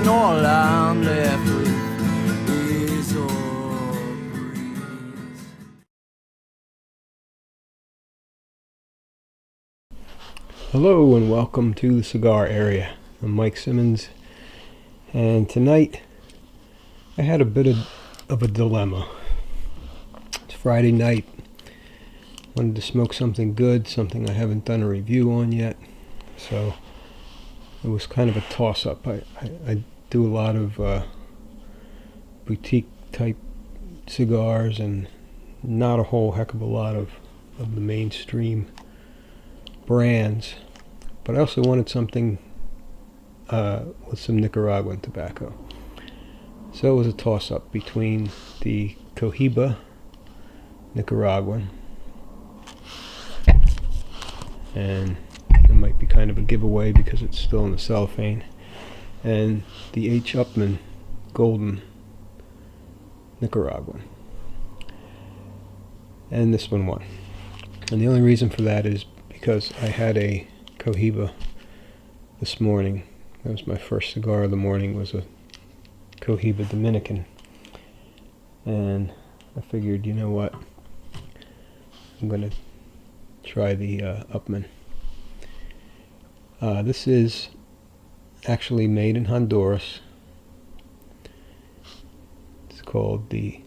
and all I'm left with is a breeze. Hello and welcome to the Cigar Area. I'm Mike Simmons, and tonight I had a bit of a dilemma. It's Friday night. Wanted to smoke something good, something I haven't done a review on yet, so it was kind of a toss-up. I do a lot of boutique type cigars and not a whole heck of a lot of the mainstream brands, but I also wanted something with some Nicaraguan tobacco. So it was a toss-up between the Cohiba Nicaraguan, and it might be kind of a giveaway because it's still in the cellophane, and the H. Upmann Golden Nicaraguan. And this one won. And the only reason for that is because I had a Cohiba this morning. That was my first cigar of the morning, was a Cohiba Dominican. And I figured, you know what, I'm going to try the Upmann. This is actually made in Honduras. It's called the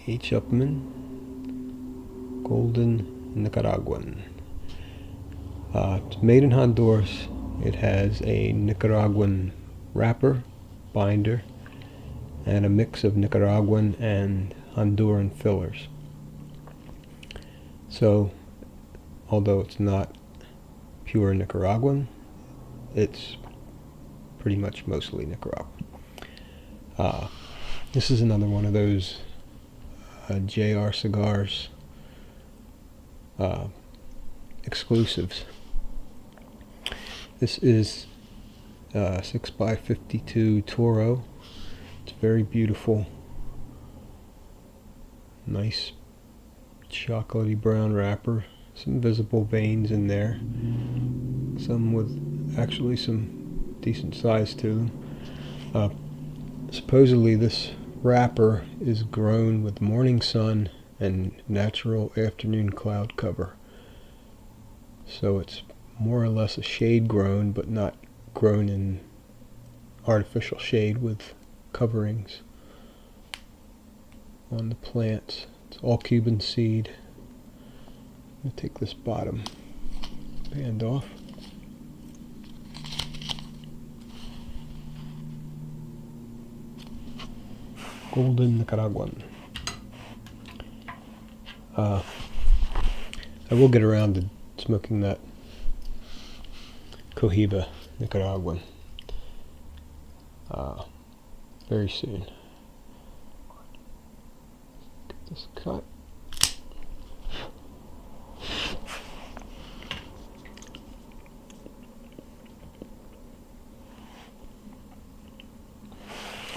H. Upmann Golden Nicaraguan. It's made in Honduras. It has a Nicaraguan wrapper, binder, and a mix of Nicaraguan and Honduran fillers. So, although it's not pure Nicaraguan, it's pretty much mostly Nicaraguan. This is another one of those JR Cigars exclusives. This is 6x52 Toro. It's very beautiful, nice chocolatey brown wrapper, some visible veins in there, some with actually some decent size to them. Supposedly this wrapper is grown with morning sun and natural afternoon cloud cover, so it's more or less a shade grown, but not grown in artificial shade with coverings on the plants. It's all Cuban seed. I'm going to take this bottom band off. Golden Nicaraguan. I will get around to smoking that Cohiba Nicaraguan very soon. Get this cut.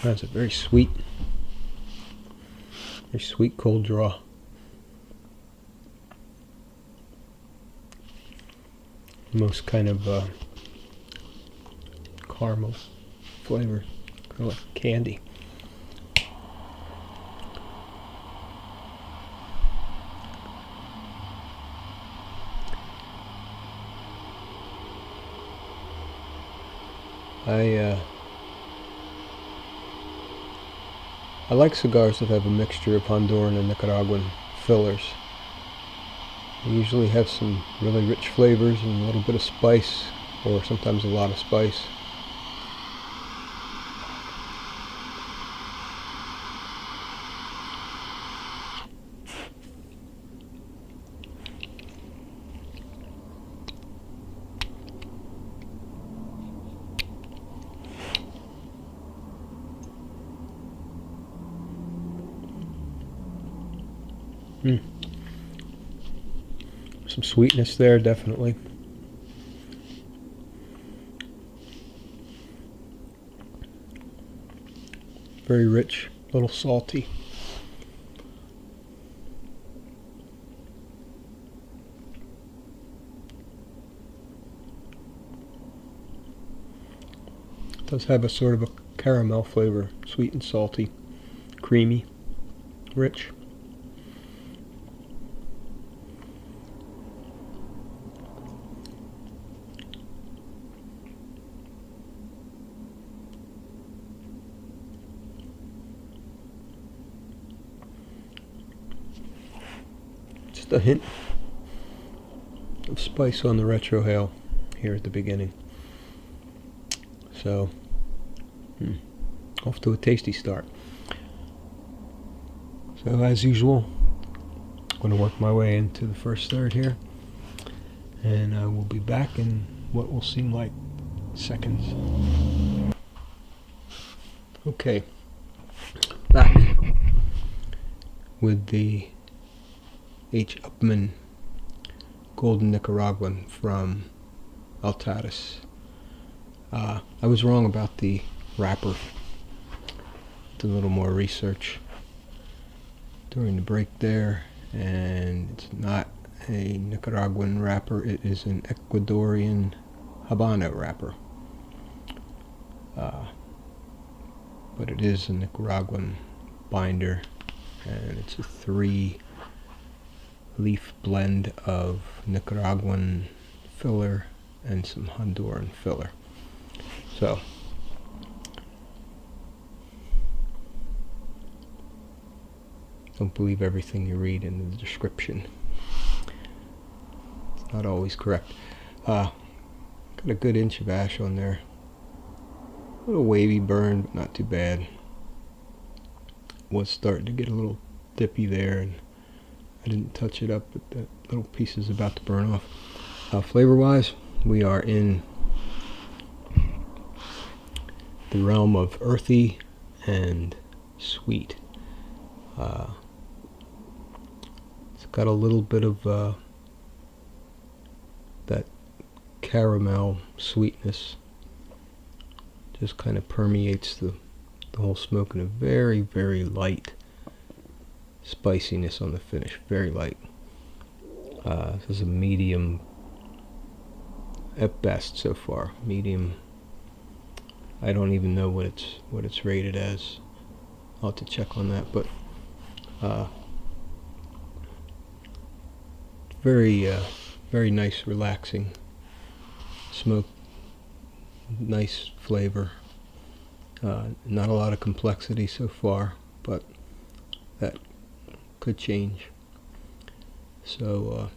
That's a very sweet cold draw. Most kind of caramel flavor, kind of like candy. I like cigars that have a mixture of Honduran and Nicaraguan fillers. They usually have some really rich flavors and a little bit of spice, or sometimes a lot of spice. Some sweetness there, definitely. Very rich, a little salty. It does have a sort of a caramel flavor, sweet and salty, creamy, rich. Just a hint of spice on the retrohale here at the beginning. So, off to a tasty start. So as usual, I'm going to work my way into the first third here, and I will be back in what will seem like seconds. Okay, back with the H. Upmann Golden Nicaraguan from Altatis. I was wrong about the wrapper. Did a little more research during the break there, and it's not a Nicaraguan wrapper, it is an Ecuadorian Habano wrapper. But it is a Nicaraguan binder, and it's a 3-leaf blend of Nicaraguan filler and some Honduran filler. So, don't believe everything you read in the description. It's not always correct. Got a good inch of ash on there. A little wavy burn, but not too bad. Was starting to get a little dippy there, and I didn't touch it up, but that little piece is about to burn off. Flavor-wise, we are in the realm of earthy and sweet. It's got a little bit of that caramel sweetness. Just kind of permeates the whole smoke, and a very, very light spiciness on the finish. Very light. This is a medium at best so far. Medium. I don't even know what it's rated as. I'll have to check on that, but very very nice, relaxing smoke. Nice flavor. Not a lot of complexity so far, but that could change. So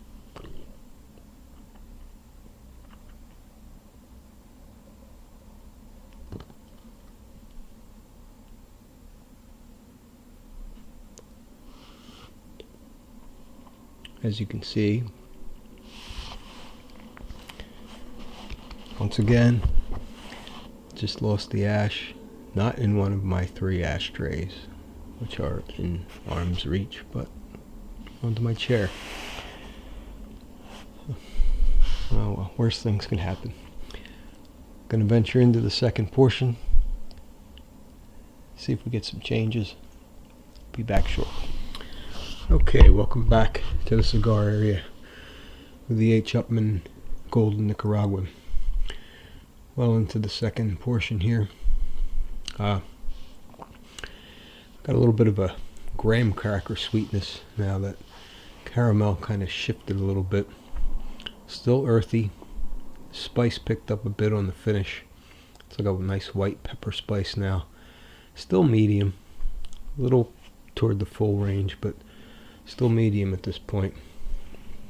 as you can see, once again, just lost the ash, not in one of my 3 ashtrays, which are in arm's reach, but onto my chair. Well, worse things can happen. Gonna venture into the second portion, see if we get some changes. Be back shortly. Okay, welcome back to the cigar area with the H. Upmann Golden Nicaraguan. Well into the second portion here. Got a little bit of a graham cracker sweetness now that caramel kind of shifted a little bit. Still earthy. Spice picked up a bit on the finish. It's like a nice white pepper spice now. Still medium. A little toward the full range, but still medium at this point.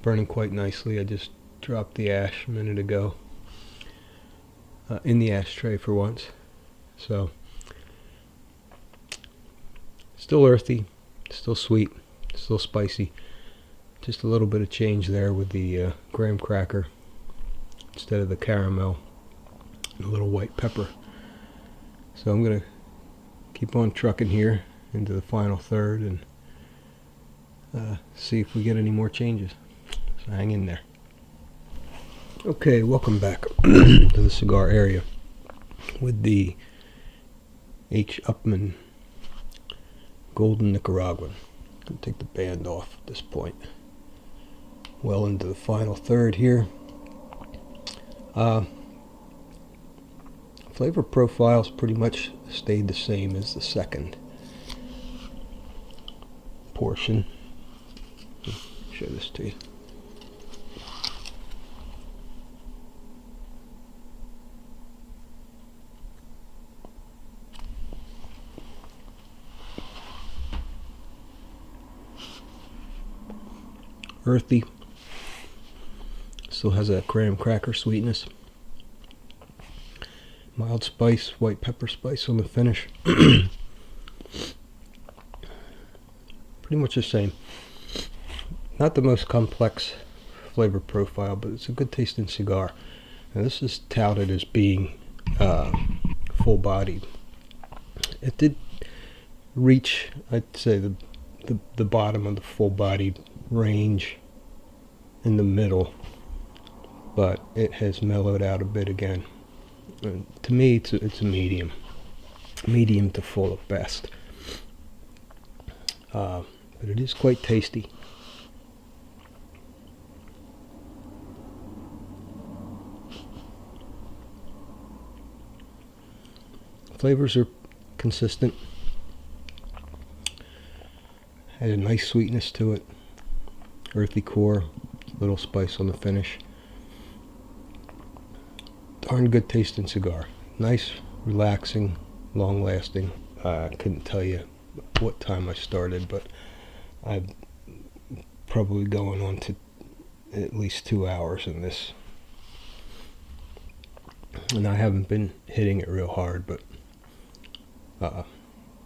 Burning quite nicely. I just dropped the ash a minute ago. In the ashtray for once. So, still earthy, still sweet, still spicy. Just a little bit of change there with the graham cracker instead of the caramel and a little white pepper. So I'm going to keep on trucking here into the final third and see if we get any more changes. So hang in there. Okay, welcome back to the cigar area with the H. Upmann Golden Nicaraguan. I'm going to take the band off at this point. Well into the final third here. Flavor profiles pretty much stayed the same as the second portion. Show this to you. Earthy, still has that graham cracker sweetness. Mild spice, white pepper spice on the finish. Pretty much the same. Not the most complex flavor profile, but it's a good tasting cigar. Now this is touted as being full bodied. It did reach, I'd say, the bottom of the full bodied range in the middle, but it has mellowed out a bit again. And to me, it's a medium to full at best, but it is quite tasty. Flavors are consistent. Had a nice sweetness to it. Earthy core, little spice on the finish. Darn good tasting cigar. Nice, relaxing, long lasting. I couldn't tell you what time I started, but I'm probably going on to at least 2 hours in this. And I haven't been hitting it real hard, but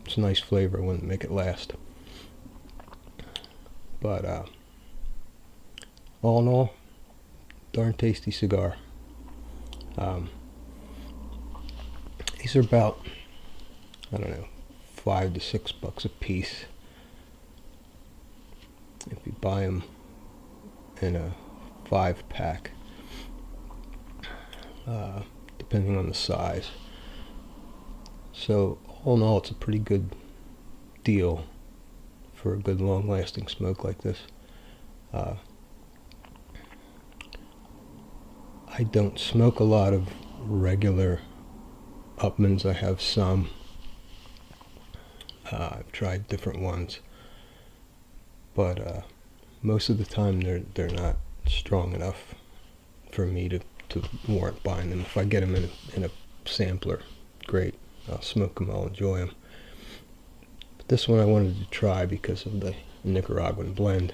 it's a nice flavor. I wouldn't make it last. But all in all, darn tasty cigar. These are about, I don't know, $5 to $6 a piece. If you buy them in a 5-pack, depending on the size. So all in all, it's a pretty good deal for a good long-lasting smoke like this. I don't smoke a lot of regular Upmanns. I have some. I've tried different ones, but most of the time they're not strong enough for me to warrant buying them. If I get them in a sampler, great. I'll smoke them. I'll enjoy them. But this one I wanted to try because of the Nicaraguan blend,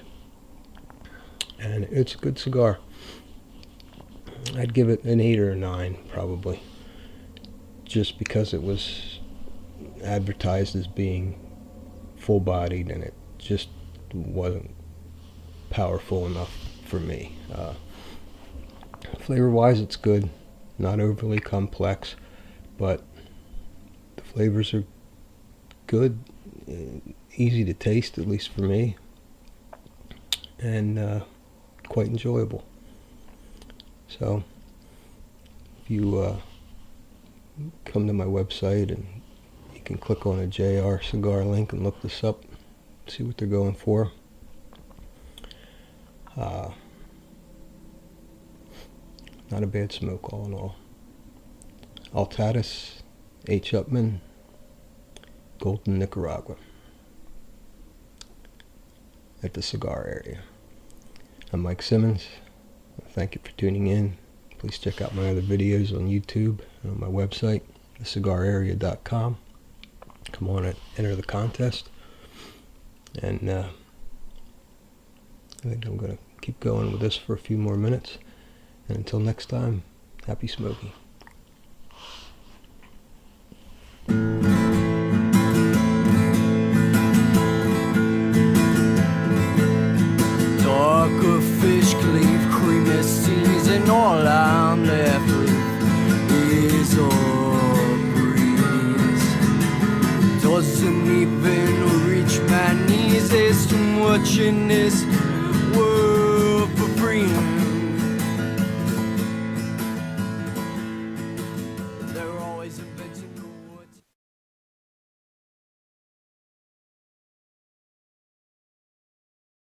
and it's a good cigar. I'd give it an 8 or a 9 probably, just because it was advertised as being full-bodied and it just wasn't powerful enough for me. Flavor-wise, it's good, not overly complex, but the flavors are good, easy to taste, at least for me, and quite enjoyable. So if you come to my website, and you can click on a JR Cigar link and look this up, see what they're going for. Not a bad smoke all in all. Altatus H. Upmann, Golden, Nicaragua, at the cigar area. I'm Mike Simmons. Thank you for tuning in. Please check out my other videos on YouTube and on my website, thecigararea.com. Come on and enter the contest. And I think I'm going to keep going with this for a few more minutes. And until next time, happy smoking. Darker fish cleave, creamy seas, and all I'm left with is a breeze. Doesn't even reach my knees. There's too much in this world for free. There always have been